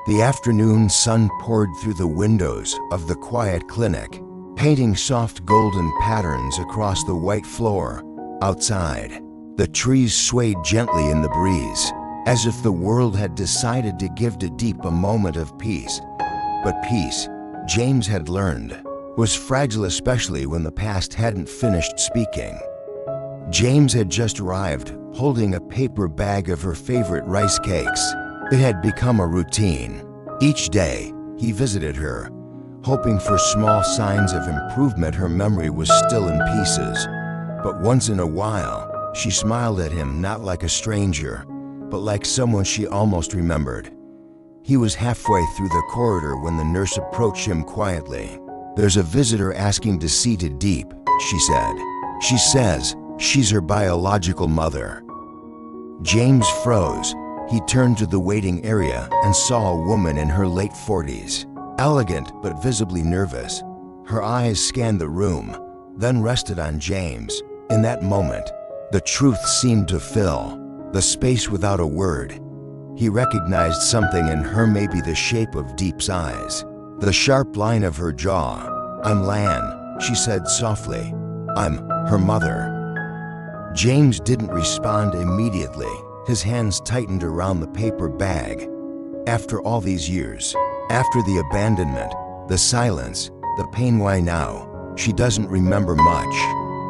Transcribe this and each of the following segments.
The afternoon sun poured through the windows of the quiet clinic, painting soft golden patterns across the white floor. Outside, the trees swayed gently in the breeze, as if the world had decided to give Tu Diep a moment of peace. But peace, James had learned, was fragile, especially when the past hadn't finished speaking. James had just arrived, holding a paper bag of her favorite rice cakes. It had become a routine. Each day, he visited her, hoping for small signs of improvement. Her memory was still in pieces, but once in a while, she smiled at him, not like a stranger, but like someone she almost remembered. He was halfway through the corridor when the nurse approached him quietly. "There's a visitor asking to see Tu Diep," she said. "She says she's her biological mother." James froze. He turned to the waiting area and saw a woman in her late 40s, elegant but visibly nervous. Her eyes scanned the room, then rested on James. In that moment, the truth seemed to fill the space without a word. He recognized something in her, maybe the shape of Diep's eyes, the sharp line of her jaw. "I'm Lan," she said softly. "I'm her mother." James didn't respond immediately. His hands tightened around the paper bag. After all these years, after the abandonment, the silence, the pain, why now? She doesn't remember much.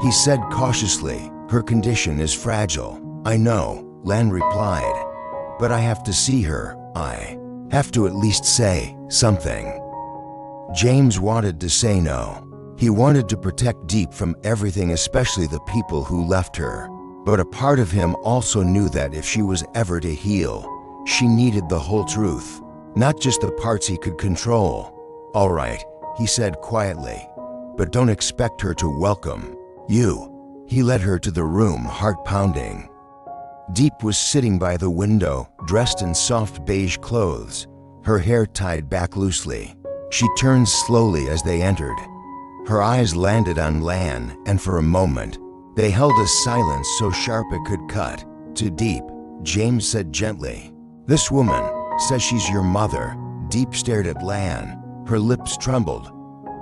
He said cautiously, "Her condition is fragile." "I know," Lan replied, "but I have to see her. I have to at least say something." James wanted to say no. He wanted to protect Diep from everything, especially the people who left her. But a part of him also knew that if she was ever to heal, she needed the whole truth, not just the parts he could control. "All right," he said quietly, "but don't expect her to welcome you." He led her to the room, heart pounding. Diep was sitting by the window, dressed in soft beige clothes, her hair tied back loosely. She turned slowly as they entered. Her eyes landed on Lan, and for a moment, they held a silence so sharp it could cut. "Tu Diep," James said gently. "This woman says she's your mother." Diep stared at Lan. Her lips trembled.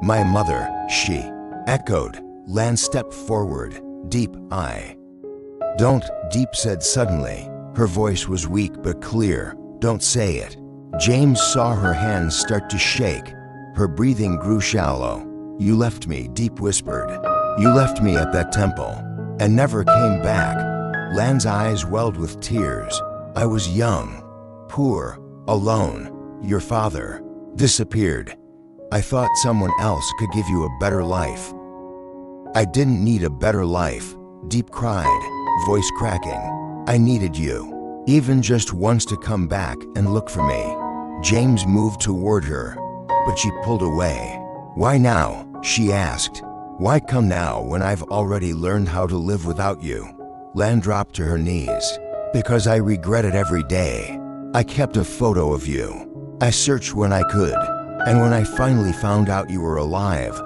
"My mother," she echoed. Lan stepped forward. "Diep, I don't," Diep said suddenly. Her voice was weak but clear. "Don't say it." James saw her hands start to shake. Her breathing grew shallow. "You left me," Diep whispered. "You left me at that temple and never came back." Lan's eyes welled with tears. "I was young, poor, alone. Your father disappeared. I thought someone else could give you a better life." "I didn't need a better life," Diep cried, voice cracking. "I needed you, even just once, to come back and look for me." James moved toward her, but she pulled away. "Why now?" she asked. "Why come now when I've already learned how to live without you?" Lan dropped to her knees. "Because I regret it every day. I kept a photo of you. I searched when I could, and when I finally found out you were alive,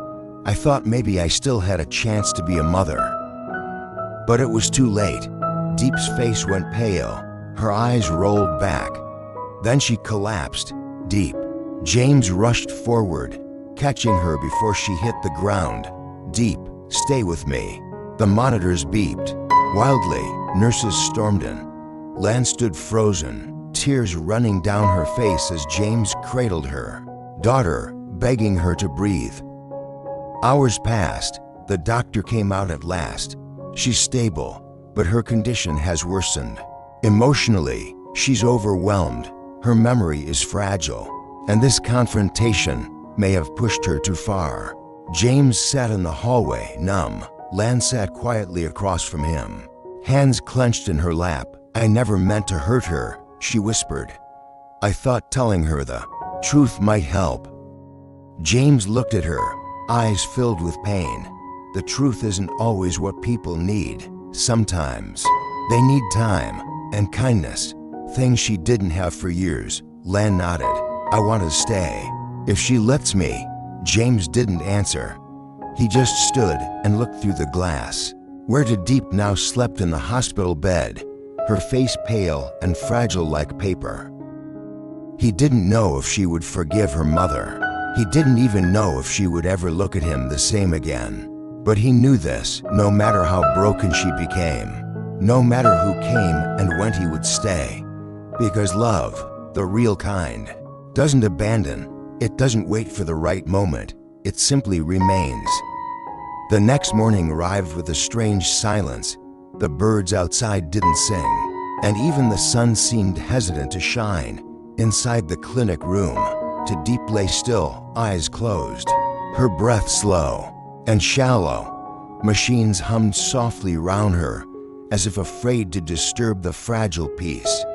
I thought maybe I still had a chance to be a mother. But it was too late." Diep's face went pale. Her eyes rolled back. Then she collapsed. "Diep." James rushed forward, catching her before she hit the ground. "Diep, stay with me." The monitors beeped. Wildly, nurses stormed in. Lan stood frozen, tears running down her face as James cradled her daughter, begging her to breathe. Hours passed. The doctor came out at last. "She's stable, but her condition has worsened. Emotionally, she's overwhelmed. Her memory is fragile, and this confrontation may have pushed her too far." James sat in the hallway, numb. Lan sat quietly across from him, hands clenched in her lap. "I never meant to hurt her," she whispered. "I thought telling her the truth might help." James looked at her, eyes filled with pain. "The truth isn't always what people need. Sometimes they need time and kindness, things she didn't have for years." Lan nodded. "I want to stay, if she lets me." James didn't answer. He just stood and looked through the glass, where Tu Diep now slept in the hospital bed, her face pale and fragile like paper. He didn't know if she would forgive her mother. He didn't even know if she would ever look at him the same again. But he knew this, no matter how broken she became, no matter who came and went, he would stay. Because love, the real kind, doesn't abandon. It doesn't wait for the right moment. It simply remains. The next morning arrived with a strange silence. The birds outside didn't sing, and even the sun seemed hesitant to shine. Inside the clinic room, Tu Diep lay still, eyes closed, her breath slow and shallow. Machines hummed softly round her, as if afraid to disturb the fragile peace.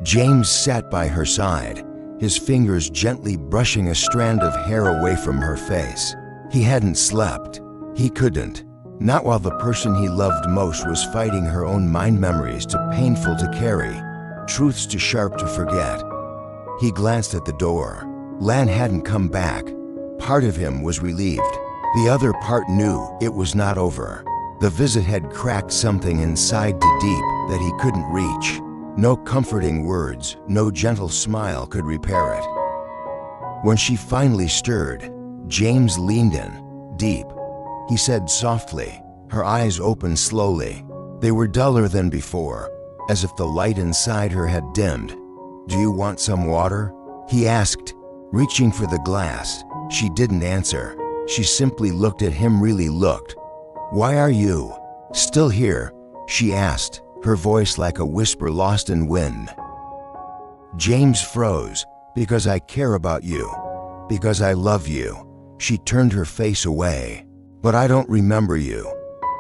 James sat by her side, his fingers gently brushing a strand of hair away from her face. He hadn't slept. He couldn't. Not while the person he loved most was fighting her own mind, memories too painful to carry, truths too sharp to forget. He glanced at the door. Lan hadn't come back. Part of him was relieved. The other part knew it was not over. The visit had cracked something inside Tu Diep that he couldn't reach. No comforting words, no gentle smile could repair it. When she finally stirred, James leaned in, deep. He said softly, her eyes opened slowly. They were duller than before, as if the light inside her had dimmed. "Do you want some water?" he asked, reaching for the glass. She didn't answer. She simply looked at him, really looked. "Why are you still here?" she asked, her voice like a whisper lost in wind. James froze. "Because I care about you. Because I love you." She turned her face away. "But I don't remember you.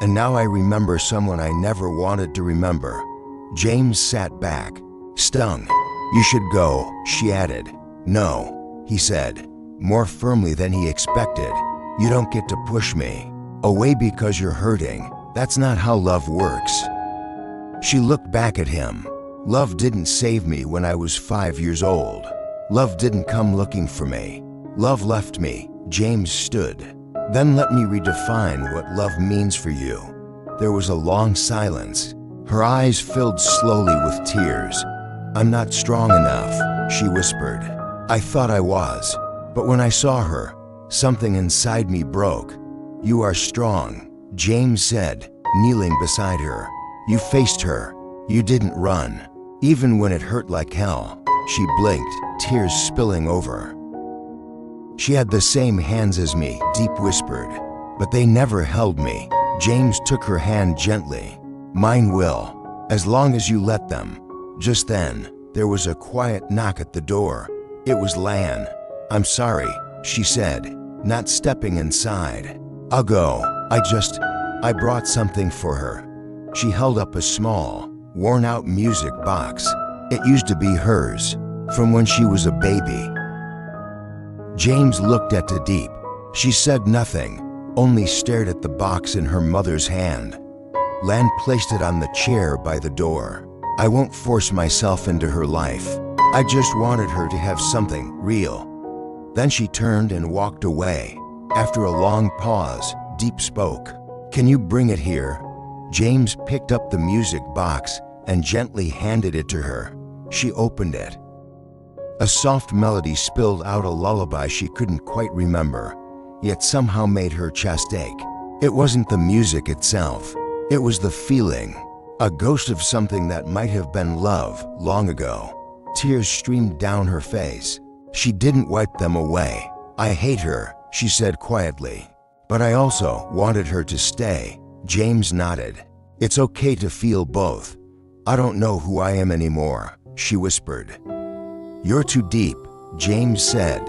And now I remember someone I never wanted to remember." James sat back, stung. "You should go," she added. "No," he said, more firmly than he expected. "You don't get to push me away because you're hurting. That's not how love works." She looked back at him. "Love didn't save me when I was 5 years old. Love didn't come looking for me. Love left me." James stood. "Then let me redefine what love means for you." There was a long silence. Her eyes filled slowly with tears. "I'm not strong enough," she whispered. "I thought I was. But when I saw her, something inside me broke." "You are strong," James said, kneeling beside her. "You faced her. You didn't run. Even when it hurt like hell." She blinked, tears spilling over. "She had the same hands as me," Diep whispered. "But they never held me." James took her hand gently. "Mine will, as long as you let them." Just then, there was a quiet knock at the door. It was Lan. "I'm sorry," she said, not stepping inside. "I'll go. I brought something for her." She held up a small, worn-out music box. It used to be hers, from when she was a baby. James looked at Tu Diep. She said nothing, only stared at the box in her mother's hand. Lan placed it on the chair by the door. "I won't force myself into her life. I just wanted her to have something real." Then she turned and walked away. After a long pause, Diep spoke. "Can you bring it here?" James picked up the music box and gently handed it to her. She opened it. A soft melody spilled out, a lullaby she couldn't quite remember, yet somehow made her chest ache. It wasn't the music itself. It was the feeling, a ghost of something that might have been love long ago. Tears streamed down her face. She didn't wipe them away. "I hate her," she said quietly. "But I also wanted her to stay." James nodded. "It's okay to feel both." "I don't know who I am anymore," she whispered. "You're Tu Diep," James said.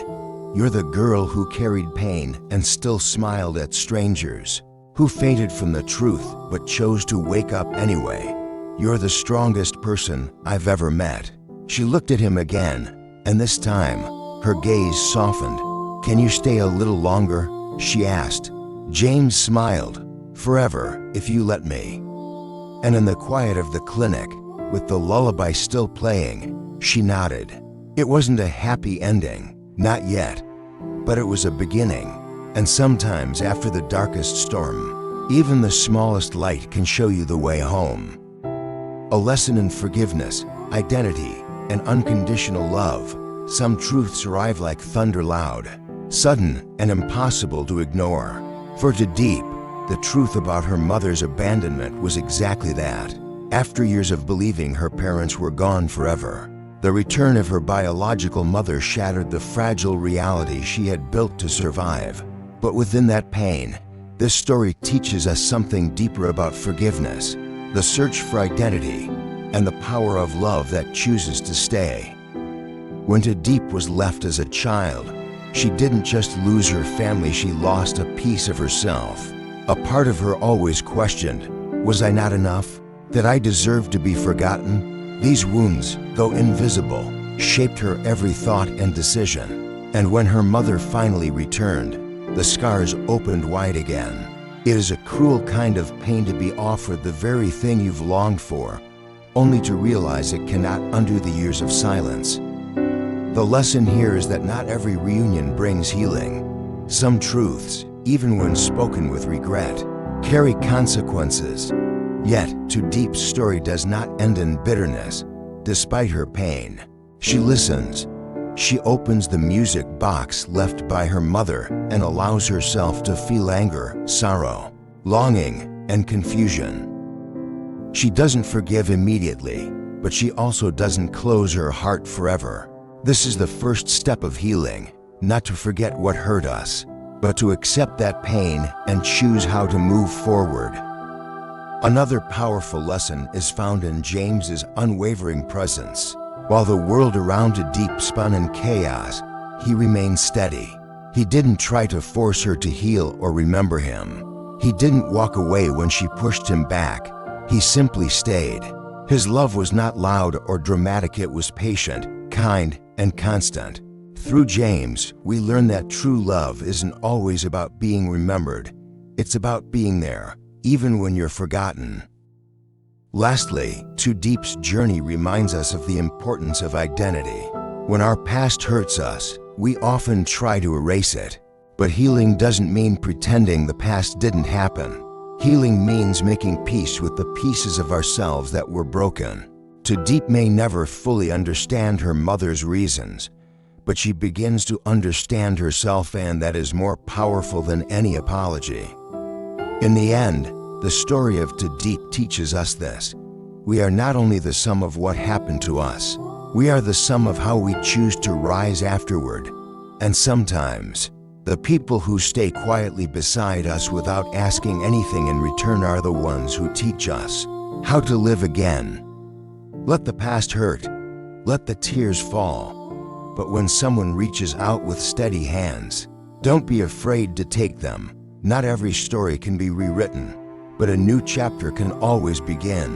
"You're the girl who carried pain and still smiled at strangers, who fainted from the truth but chose to wake up anyway. You're the strongest person I've ever met." She looked at him again, and this time, her gaze softened. "Can you stay a little longer?" she asked. James smiled. "Forever, if you let me." And in the quiet of the clinic, with the lullaby still playing, she nodded. It wasn't a happy ending, not yet, but it was a beginning. And sometimes after the darkest storm, even the smallest light can show you the way home. A lesson in forgiveness, identity, and unconditional love, some truths arrive like thunder loud, sudden and impossible to ignore. For Tu Diep, the truth about her mother's abandonment was exactly that. After years of believing her parents were gone forever, the return of her biological mother shattered the fragile reality she had built to survive. But within that pain, this story teaches us something deeper about forgiveness, the search for identity, and the power of love that chooses to stay. When Tu Diep was left as a child, she didn't just lose her family, she lost a piece of herself. A part of her always questioned, was I not enough? Did I deserve to be forgotten? These wounds, though invisible, shaped her every thought and decision. And when her mother finally returned, the scars opened wide again. It is a cruel kind of pain to be offered the very thing you've longed for, only to realize it cannot undo the years of silence. The lesson here is that not every reunion brings healing. Some truths, even when spoken with regret, carry consequences. Yet, Tu Diep's story does not end in bitterness. Despite her pain, she listens. She opens the music box left by her mother and allows herself to feel anger, sorrow, longing, and confusion. She doesn't forgive immediately, but she also doesn't close her heart forever. This is the first step of healing, not to forget what hurt us, but to accept that pain and choose how to move forward. Another powerful lesson is found in James's unwavering presence. While the world around Tu Diep spun in chaos, he remained steady. He didn't try to force her to heal or remember him. He didn't walk away when she pushed him back. He simply stayed. His love was not loud or dramatic, it was patient, kind, and constant. Through James, we learn that true love isn't always about being remembered. It's about being there, even when you're forgotten. Lastly, Tu Diep's journey reminds us of the importance of identity. When our past hurts us, we often try to erase it. But healing doesn't mean pretending the past didn't happen. Healing means making peace with the pieces of ourselves that were broken. Tu Diep may never fully understand her mother's reasons, but she begins to understand herself, and that is more powerful than any apology. In the end, the story of Tu Diep teaches us this. We are not only the sum of what happened to us, we are the sum of how we choose to rise afterward. And sometimes, the people who stay quietly beside us without asking anything in return are the ones who teach us how to live again. Let the past hurt, let the tears fall, but when someone reaches out with steady hands, don't be afraid to take them. Not every story can be rewritten, but a new chapter can always begin.